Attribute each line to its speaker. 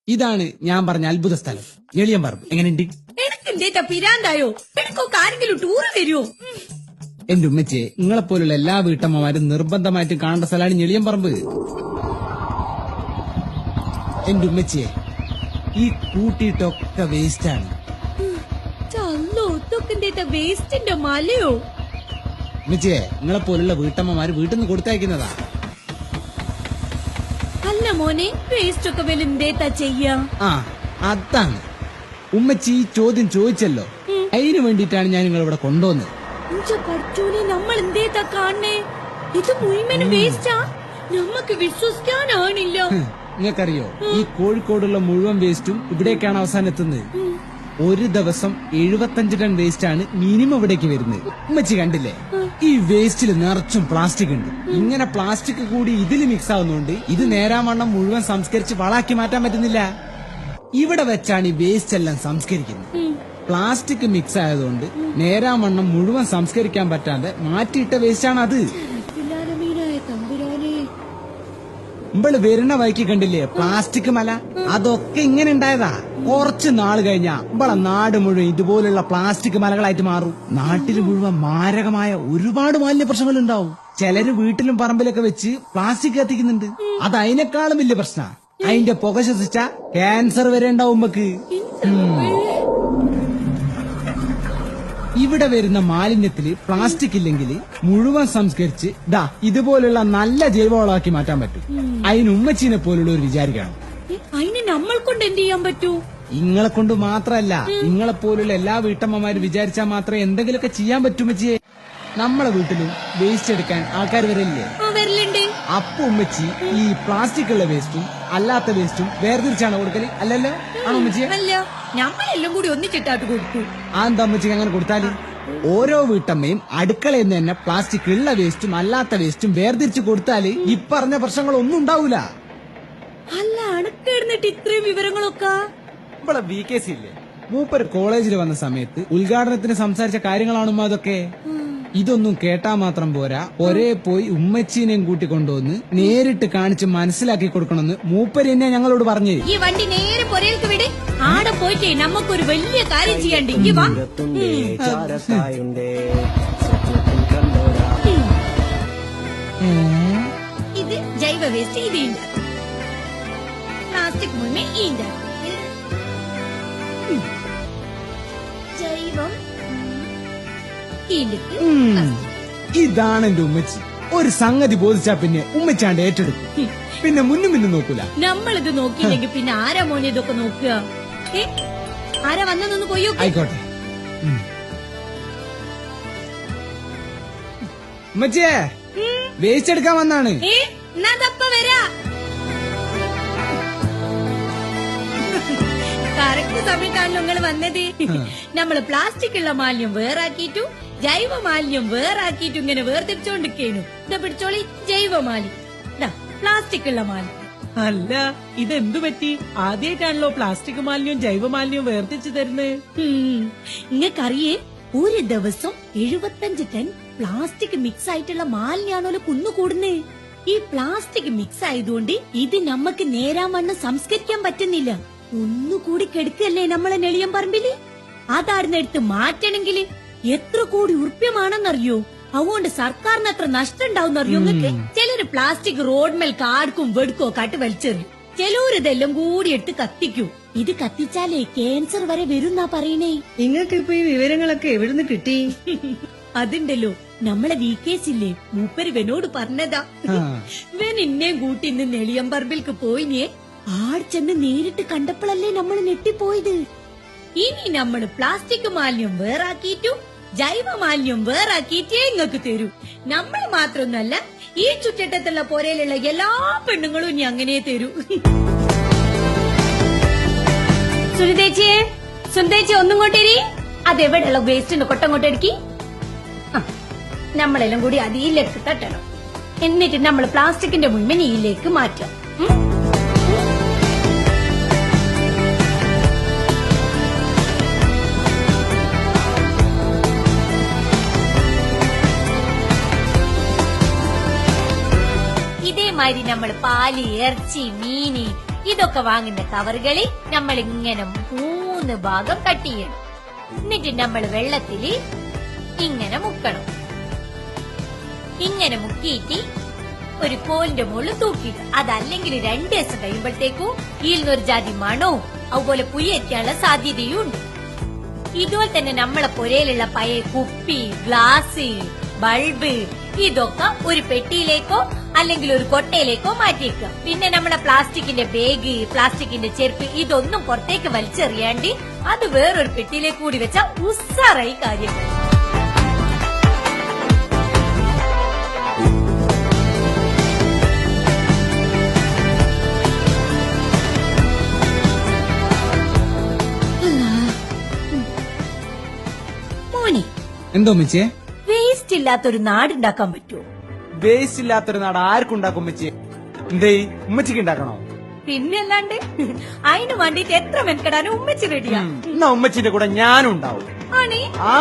Speaker 1: ഇതാണ് ഞാൻ പറഞ്ഞ അത്ഭുത സ്ഥലം ഞെളിയമ്പറമ്പ്. എങ്ങനെയുണ്ട്?
Speaker 2: പിരാന്തായോ? ആരെങ്കിലും ടൂറ് വരുമോ?
Speaker 1: എന്റെ ഉമ്മച്ചേ, നിങ്ങളെപ്പോലുള്ള എല്ലാ വീട്ടമ്മമാരും നിർബന്ധമായിട്ടും കാണേണ്ട സ്ഥലമാണ് ഞെളിയമ്പറമ്പ്. എന്റെ ഉമ്മച്ചിയെ, ഈ കൂട്ടിയിട്ടൊക്കെ വേസ്റ്റാണ്.
Speaker 2: വേസ്റ്റിന്റെ മലയോ?
Speaker 1: ഉമ്മച്ചിയെ, നിങ്ങളെപ്പോലുള്ള വീട്ടമ്മമാര് വീട്ടിൽ നിന്ന് കൊടുത്തയക്കുന്നതാ.
Speaker 2: അല്ല മോനെ, വേസ്റ്റ് ഒക്കെ വലുതേത്താ ചെയ്യാ?
Speaker 1: അതാണ് ഉമ്മച്ചി ഈ ചോദ്യം ചോദിച്ചല്ലോ, അതിനു വേണ്ടിയിട്ടാണ് ഞാൻ നിങ്ങളിവിടെ കൊണ്ടുവന്നത്.
Speaker 2: നമ്മൾ എന്തേത്താ കാണണേ? ഇത് മുഴുവനും വേസ്റ്റാ? നമുക്ക് വിശ്വസിക്കാനാണില്ല.
Speaker 1: നിങ്ങൾക്കറിയോ, ഈ കോഴിക്കോടുള്ള മുഴുവൻ വേസ്റ്റും ഇവിടേക്കാണ് അവസാനം എത്തുന്നത്. ഒരു ദിവസം 75 ടൺ വേസ്റ്റ് ആണ് മിനിമം ഇവിടേക്ക് വരുന്നത്. ഉമ്മച്ചി കണ്ടില്ലേ, ഈ വേസ്റ്റിൽ നിറച്ചും പ്ലാസ്റ്റിക് ഉണ്ട്. ഇങ്ങനെ പ്ലാസ്റ്റിക് കൂടി ഇതിൽ മിക്സ് ആവുന്നതുകൊണ്ട് ഇത് നേരാവണ്ണം മുഴുവൻ സംസ്കരിച്ച് വളാക്കി മാറ്റാൻ പറ്റുന്നില്ല. ഇവിടെ വെച്ചാണ് ഈ വേസ്റ്റ് എല്ലാം സംസ്കരിക്കുന്നത്. പ്ലാസ്റ്റിക് മിക്സ് ആയതുകൊണ്ട് നേരാവണ്ണം മുഴുവൻ സംസ്കരിക്കാൻ പറ്റാതെ മാറ്റിയിട്ട വേസ്റ്റാണ് അത്. ഇമ്പള് വരുന്ന വഴിക്ക് കണ്ടില്ലേ പ്ലാസ്റ്റിക് മല? അതൊക്കെ ഇങ്ങനെ ഉണ്ടായതാ. കുറച്ച് നാൾ കഴിഞ്ഞാ ഇമ്പളെ നാട് മുഴുവൻ ഇതുപോലുള്ള പ്ലാസ്റ്റിക് മലകളായിട്ട് മാറും. നാട്ടിൽ മുഴുവൻ മാരകമായ ഒരുപാട് മാലിന്യ പ്രശ്നങ്ങൾ ഉണ്ടാവും. ചിലര് വീട്ടിലും പറമ്പിലൊക്കെ വെച്ച് പ്ലാസ്റ്റിക് കത്തിക്കുന്നുണ്ട്. അത് അതിനേക്കാളും വലിയ പ്രശ്ന. അതിന്റെ പുക ശ്വസിച്ച ക്യാൻസർ വരെ ഉണ്ടാവും നമുക്ക്. ഇവിടെ വരുന്ന മാലിന്യത്തില് പ്ലാസ്റ്റിക് ഇല്ലെങ്കിൽ മുഴുവൻ സംസ്കരിച്ച് ഇതുപോലുള്ള നല്ല ജൈവവളമാക്കി മാറ്റാൻ പറ്റും. അതിന് ഉമ്മച്ചീനെ പോലുള്ള ഒരു വിചാരിക്കണം.
Speaker 2: അതിന് നമ്മൾ കൊണ്ട് എന്ത് ചെയ്യാൻ പറ്റൂ?
Speaker 1: ഇങ്ങളെ കൊണ്ട് മാത്രല്ല, ഇങ്ങളെ പോലുള്ള എല്ലാ വീട്ടമ്മമാരും വിചാരിച്ചാൽ മാത്രമേ എന്തെങ്കിലുമൊക്കെ ചെയ്യാൻ പറ്റുമ്മച്ചിയെ. നമ്മളെ വീട്ടിലും വേസ്റ്റ് എടുക്കാൻ ആൾക്കാർ വരില്ലേ? അപ്പൊ ഉമ്മച്ചി ഈ പ്ലാസ്റ്റിക് ഉള്ള വേസ്റ്റും അല്ലാത്ത വേസ്റ്റും വേർതിരിച്ചാണ് കൊടുക്കല്? അല്ലല്ലോ, ആണോ ഉമ്മച്ചിയെ?
Speaker 2: നമ്മളെല്ലാം കൂടി ഒന്നിച്ചിട്ടാട്ട് കൊടുത്തു.
Speaker 1: എന്താ ഉമ്മച്ചിക്ക് അങ്ങനെ കൊടുത്താല്? ഓരോ വീട്ടമ്മയും അടുക്കളയിൽ നിന്ന് തന്നെ പ്ലാസ്റ്റിക് ഉള്ള വേസ്റ്റും അല്ലാത്ത വേസ്റ്റും വേർതിരിച്ച് കൊടുത്താല് ഈ പറഞ്ഞ പ്രശ്നങ്ങളൊന്നും ഉണ്ടാവൂല.
Speaker 2: അല്ല, അണക്കെടുന്നിട്ട് ഇത്രയും വിവരങ്ങളൊക്കെ
Speaker 1: ഇവിടെ VKC ഇല്ലേ, മൂപ്പര് കോളേജിൽ വന്ന സമയത്ത് ഉദ്ഘാടനത്തിന് സംസാരിച്ച കാര്യങ്ങളാണുമ്മ അതൊക്കെ. ഇതൊന്നും കേട്ടാ മാത്രം പോരാ, ഒരേ പോയി ഉമ്മച്ചീനെയും കൂട്ടിക്കൊണ്ടുവന്ന് നേരിട്ട് കാണിച്ച് മനസ്സിലാക്കി കൊടുക്കണമെന്ന് മൂപ്പര് തന്നെ ഞങ്ങളോട് പറഞ്ഞു.
Speaker 2: ഈ വണ്ടി നേരെ പൊരയിലേക്ക് വിട്. ആടെ പോയിട്ട് നമുക്കൊരു വലിയ കാര്യം ചെയ്യണ്ടേ? ഇത് ജൈവ വേസ്റ്റ്, ഇത് പ്ലാസ്റ്റിക് മുന്നേ ജൈവം.
Speaker 1: ഇതാണ് എന്റെ ഉമ്മച്ചി. ഒരു സംഗതി ബോധിച്ചാ പിന്നെ ഉമ്മച്ചാണ്ട് ഏറ്റെടുക്കും. പിന്നെ മുന്നും നോക്കൂല.
Speaker 2: നമ്മളിത് നോക്കിയില്ലെങ്കിൽ പിന്നെ ആരാ മോനെ ഇതൊക്കെ നോക്കുക? ആരാ വന്നൊന്ന് പോയോ?
Speaker 1: ആയിക്കോട്ടെ. ഉമ്മച്ചിയെ, വേസ്റ്റ് എടുക്കാൻ വന്നാണ്.
Speaker 2: വരാ. കറക്റ്റ് സമയത്താണല്ലോ നിങ്ങൾ വന്നത്. നമ്മള് പ്ലാസ്റ്റിക് ഉള്ള മാലിന്യം വേറാക്കിയിട്ടു ജൈവ മാലിന്യം വേറാക്കിയിട്ടും ഇങ്ങനെ വേർതിരിച്ചോണ്ടിരിക്കേനു. ഇതാ പിടിച്ചോളി, ജൈവ മാലിന്യം, പ്ലാസ്റ്റിക് ഉള്ള മാലിന്യം.
Speaker 3: അല്ല, ഇതെന്തു പറ്റി? ആദ്യമായിട്ടാണല്ലോ പ്ലാസ്റ്റിക് മാലിന്യവും ജൈവ മാലിന്യവും വേർതിരിച്ചു തരുന്നത്.
Speaker 2: നിങ്ങൾക്കറിയേ, ഒരു ദിവസം 75 ടൺ പ്ലാസ്റ്റിക് മിക്സ് ആയിട്ടുള്ള മാലിന്യാണല്ലോ കുന്നുകൂടുന്നേ. ഈ പ്ലാസ്റ്റിക് മിക്സ് ആയതുകൊണ്ട് ഇത് നമുക്ക് നേരാവണ്ണം സംസ്കരിക്കാൻ പറ്റുന്നില്ല. ഒന്നുകൂടി കെടുക്കല്ലേ നമ്മളെ ഞെളിയമ്പറമ്പില്. അതാടുന്നെടുത്ത് മാറ്റണമെങ്കിൽ എത്ര കോടി ഉറുപ്യമാണെന്നറിയോ? അതുകൊണ്ട് സർക്കാരിന് എത്ര നഷ്ടം ഉണ്ടാവുന്നറിയോ നിങ്ങൾക്ക്? ചിലര് പ്ലാസ്റ്റിക് റോഡ്മേൽ കാടുക്കും വെടുക്കോ കാട്ട് വലിച്ചെറിയും. ചിലരിതെല്ലാം കൂടി എടുത്ത് കത്തിക്കും. ഇത് കത്തിച്ചാലേ ക്യാൻസർ വരെ വരുന്നാ പറയണേ.
Speaker 3: നിങ്ങൾക്ക് ഇപ്പൊ ഈ വിവരങ്ങളൊക്കെ എവിടുന്ന് കിട്ടി?
Speaker 2: അതുണ്ടല്ലോ, നമ്മളെ VKC ഇല്ലേ, മൂപ്പര് ഇവനോട് പറഞ്ഞതാ. ഇവൻ ഇന്നേം കൂട്ടി ഇന്ന് നെളിയമ്പറമ്പിൽക്ക് പോയിനേ. ആട് ചെന്ന് നേരിട്ട് കണ്ടപ്പോഴല്ലേ നമ്മൾ ഞെട്ടിപ്പോയത്. ഇനി നമ്മള് പ്ലാസ്റ്റിക് മാലിന്യം വേറാക്കിയിട്ടും ജൈവ മാലിന്യം വേറാക്കിയിട്ടേ ഇങ്ങക്ക് തരൂ. നമ്മൾ മാത്രമൊന്നല്ല, ഈ ചുറ്റട്ടത്തുള്ള പോരയിലുള്ള എല്ലാ പെണ്ണുങ്ങളും ഇനി അങ്ങനെ തരൂ. സുനിതേച്ചിയെ, സുനിതേച്ചി ഒന്നും കൊണ്ടേരി. അതെവിടെയുള്ള വേസ്റ്റിന്റെ കൊട്ടങ്ങോട്ടെടുക്കി. നമ്മളെല്ലാം കൂടി അതിലേക്ക് തട്ടണം. എന്നിട്ട് നമ്മൾ പ്ലാസ്റ്റിക്കിന്റെ മുഴുവൻ ഇതിലേക്ക് മാറ്റാം. അതേമാതിരി നമ്മൾ പാല്, ഇറച്ചി, മീന് ഇതൊക്കെ വാങ്ങുന്ന കവറുകളിൽ നമ്മൾ ഇങ്ങനെ 3 ഭാഗം കട്ട് ചെയ്യണം. എന്നിട്ട് നമ്മൾ വെള്ളത്തില് ഇങ്ങനെ മുക്കണം. ഇങ്ങനെ മുക്കിയിട്ട് ഒരു കോലിന്റെ മുകളിൽ തൂക്കിയിട്ട്, അതല്ലെങ്കിൽ 2 ദിവസം കഴിയുമ്പോഴത്തേക്കും ഈൽന്നൊരു ജാതി മണവും അതുപോലെ പുയ്യറ്റാനുള്ള സാധ്യതയും ഉണ്ട്. ഇതുപോലെ തന്നെ നമ്മളെ പുരയിലുള്ള പഴയ കുപ്പി, ഗ്ലാസ്, ബൾബ് ഇതൊക്കെ ഒരു പെട്ടിയിലേക്കോ അല്ലെങ്കിൽ ഒരു കൊട്ടയിലേക്കോ മാറ്റിയേക്കുക. പിന്നെ നമ്മുടെ പ്ലാസ്റ്റിക്കിന്റെ ബാഗ്, പ്ലാസ്റ്റിക്കിന്റെ ചെരുപ്പ് ഇതൊന്നും പുറത്തേക്ക് വലിച്ചെറിയാണ്ട് അത് വേറൊരു പെട്ടിയിലേക്ക് കൂടി വെച്ചാൽ ഉസ്സാറായി കാര്യങ്ങൾ. മോനെ,
Speaker 1: എന്തോ ഉമ്മച്ചിയെ?
Speaker 2: വേസ്റ്റ് ഇല്ലാത്തൊരു നാടുണ്ടാക്കാൻ പറ്റുമോ?
Speaker 1: വേസ്റ്റ് ഇല്ലാത്തൊരു നാട് ആർക്കുണ്ടാക്കും ഉമ്മച്ചിയെ? എന്തേ ഉമ്മച്ചിക്ക് ഉണ്ടാക്കണോ?
Speaker 2: പിന്നല്ലാണ്ട് അതിന് വേണ്ടിട്ട് എത്ര മെനക്കെടാനും ഉമ്മച്ചി റെഡിയാ.
Speaker 1: എന്നാ ഉമ്മച്ചിന്റെ കൂടെ ഞാനും ഉണ്ടാവും.
Speaker 2: ആണേ
Speaker 1: ആ